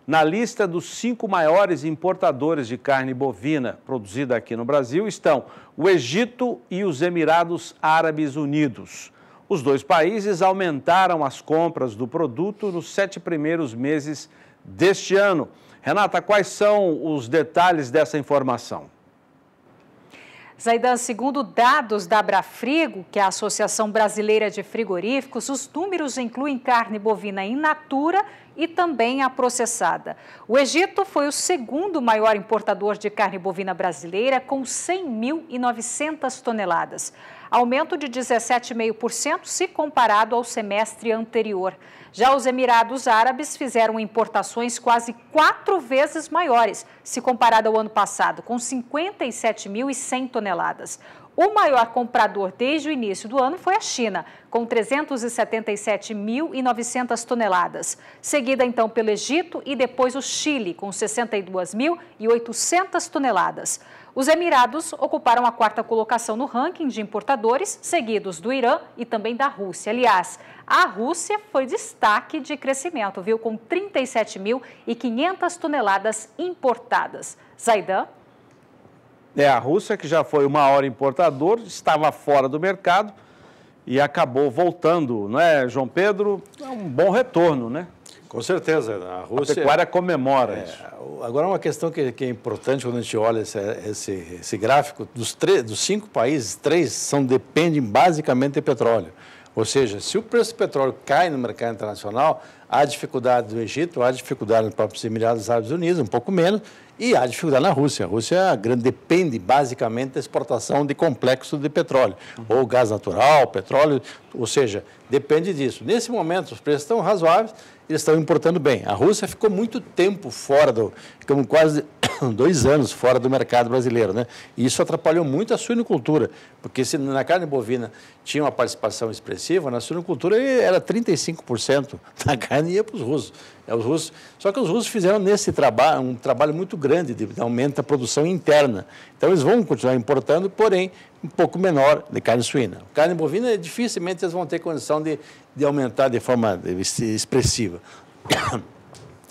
Na lista dos 5 maiores importadores de carne bovina produzida aqui no Brasil estão o Egito e os Emirados Árabes Unidos. Os dois países aumentaram as compras do produto nos 7 primeiros meses deste ano. Renata, quais são os detalhes dessa informação? Zaidan, segundo dados da Abrafrigo, que é a Associação Brasileira de Frigoríficos, os números incluem carne bovina in natura e também a processada. O Egito foi o segundo maior importador de carne bovina brasileira, com 100.900 toneladas, aumento de 17,5% se comparado ao semestre anterior. Já os Emirados Árabes fizeram importações quase 4 vezes maiores, se comparado ao ano passado, com 57.100 toneladas. O maior comprador desde o início do ano foi a China, com 377.900 toneladas. Seguida, então, pelo Egito e depois o Chile, com 62.800 toneladas. Os Emirados ocuparam a 4ª colocação no ranking de importadores, seguidos do Irã e também da Rússia. Aliás, a Rússia foi destaque de crescimento, viu, com 37.500 toneladas importadas. Zaidan? A Rússia, que já foi o maior importador, estava fora do mercado e acabou voltando, não é, João Pedro? É um bom retorno, né? Com certeza. A Rússia... A pecuária comemora isso. Agora, uma questão que é importante quando a gente olha esse gráfico, dos 5 países, 3 dependem basicamente de petróleo. Ou seja, se o preço do petróleo cai no mercado internacional, há dificuldade do Egito, há dificuldade nos próprios Emirados Árabes Unidos, um pouco menos, e há dificuldade na Rússia. A Rússia depende basicamente da exportação de complexo de petróleo, ou gás natural, petróleo, ou seja, depende disso. Nesse momento, os preços estão razoáveis, eles estão importando bem. A Rússia ficou muito tempo fora ficamos quase 2 anos fora do mercado brasileiro, né? E isso atrapalhou muito a suinocultura, porque se na carne bovina tinha uma participação expressiva, na suinocultura era 35% da carne ia para os russos. Só que os russos fizeram nesse trabalho um trabalho muito grande de aumento da produção interna. Então eles vão continuar importando, porém um pouco menor de carne suína. Carne bovina, dificilmente eles vão ter condição de aumentar de forma expressiva.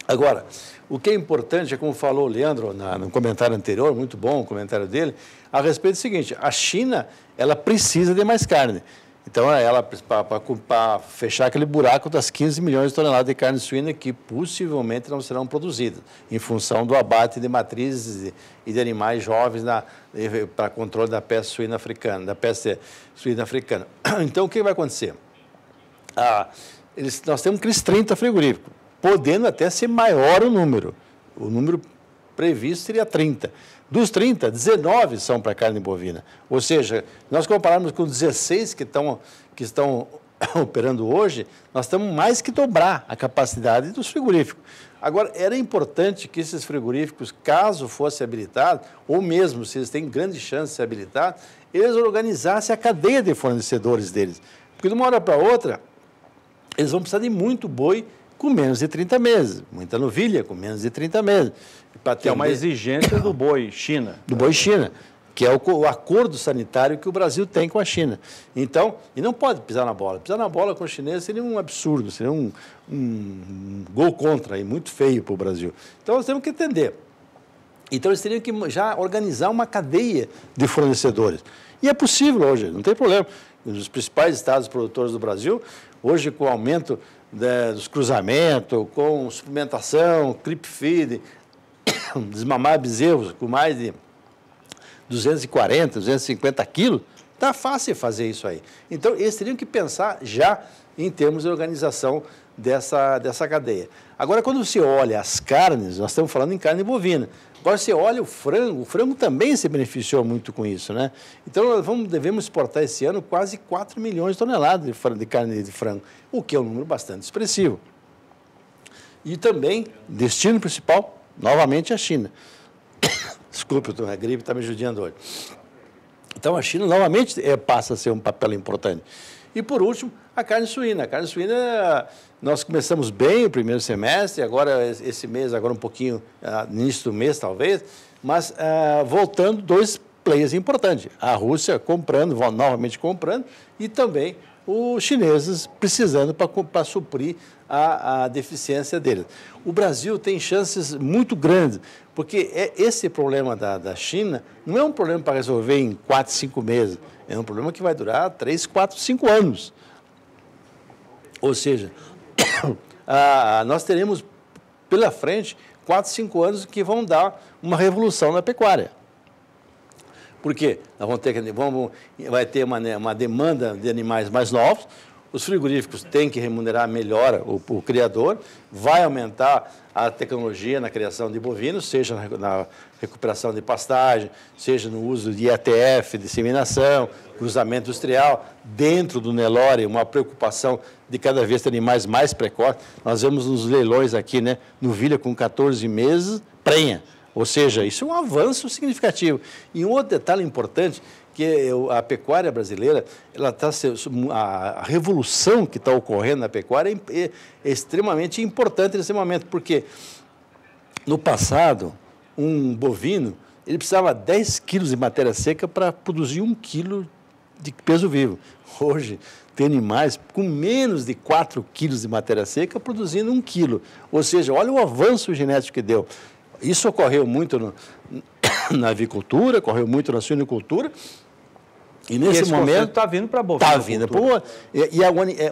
Agora, o que é importante é, como falou o Leandro no comentário anterior, muito bom o comentário dele, a respeito do seguinte: a China, ela precisa de mais carne. Então, para fechar aquele buraco das 15 milhões de toneladas de carne suína que possivelmente não serão produzidas, em função do abate de matrizes e de animais jovens para controle da peste suína africana, Então, o que vai acontecer? Nós temos aqueles 30 frigoríficos, podendo até ser maior o número. O número previsto seria 30. Dos 30, 19 são para carne bovina. Ou seja, nós compararmos com 16 que estão operando hoje, nós temos mais que dobrar a capacidade dos frigoríficos. Agora, era importante que esses frigoríficos, caso fosse habilitado, ou mesmo se eles têm grande chance de ser habilitados, eles organizassem a cadeia de fornecedores deles. Porque de uma hora para outra, eles vão precisar de muito boi com menos de 30 meses, muita novilha com menos de 30 meses. Que é uma exigência do boi China. Do boi China, que é o acordo sanitário que o Brasil tem com a China. Então, e não pode pisar na bola. Pisar na bola com os chineses seria um absurdo, seria um gol contra, e muito feio para o Brasil. Então, nós temos que entender. Então, eles teriam que já organizar uma cadeia de fornecedores. E é possível hoje, não tem problema. Os principais estados produtores do Brasil, hoje com o aumento dos cruzamentos, com suplementação, creep feed, desmamar bezerros com mais de 240, 250 quilos, está fácil fazer isso aí. Então, eles teriam que pensar já em termos de organização dessa cadeia. Agora, quando você olha as carnes, nós estamos falando em carne bovina. Agora, você olha o frango também se beneficiou muito com isso, né? Então, nós devemos exportar esse ano quase 4 milhões de toneladas de carne de frango, o que é um número bastante expressivo. E também, destino principal, novamente a China. Desculpe, a gripe está me judiando hoje. Então, a China novamente passa a ser um papel importante. E, por último, a carne suína. A carne suína, nós começamos bem o primeiro semestre, agora esse mês, agora um pouquinho, no início do mês talvez, mas voltando 2 players importantes. A Rússia comprando, novamente comprando, e também os chineses precisando para suprir a deficiência deles. O Brasil tem chances muito grandes, porque esse problema da China não é um problema para resolver em 4, 5 meses, é um problema que vai durar 3, 4, 5 anos. Ou seja, nós teremos pela frente 4, 5 anos que vão dar uma revolução na pecuária. Por quê? Nós vai ter uma demanda de animais mais novos, os frigoríficos têm que remunerar melhor o criador, vai aumentar a tecnologia na criação de bovinos, seja na recuperação de pastagem, seja no uso de IATF, disseminação, cruzamento industrial, dentro do Nelore, uma preocupação de cada vez ter animais mais precoces. Nós vemos nos leilões aqui, né, novilha com 14 meses, prenha. Ou seja, isso é um avanço significativo. E um outro detalhe importante, que a pecuária brasileira, a revolução que está ocorrendo na pecuária é extremamente importante nesse momento, porque no passado, um bovino, ele precisava 10 quilos de matéria seca para produzir 1 quilo de peso vivo. Hoje, tem animais com menos de 4 quilos de matéria seca produzindo 1 quilo. Ou seja, olha o avanço genético que deu. Isso ocorreu muito na avicultura, ocorreu muito na suinocultura. E nesse momento está vindo para a bovina. Está vindo para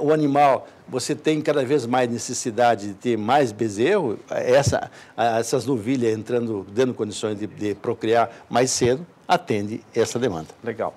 o animal, você tem cada vez mais necessidade de ter mais bezerro, essas novilhas entrando, dando condições de procriar mais cedo, atende essa demanda. Legal.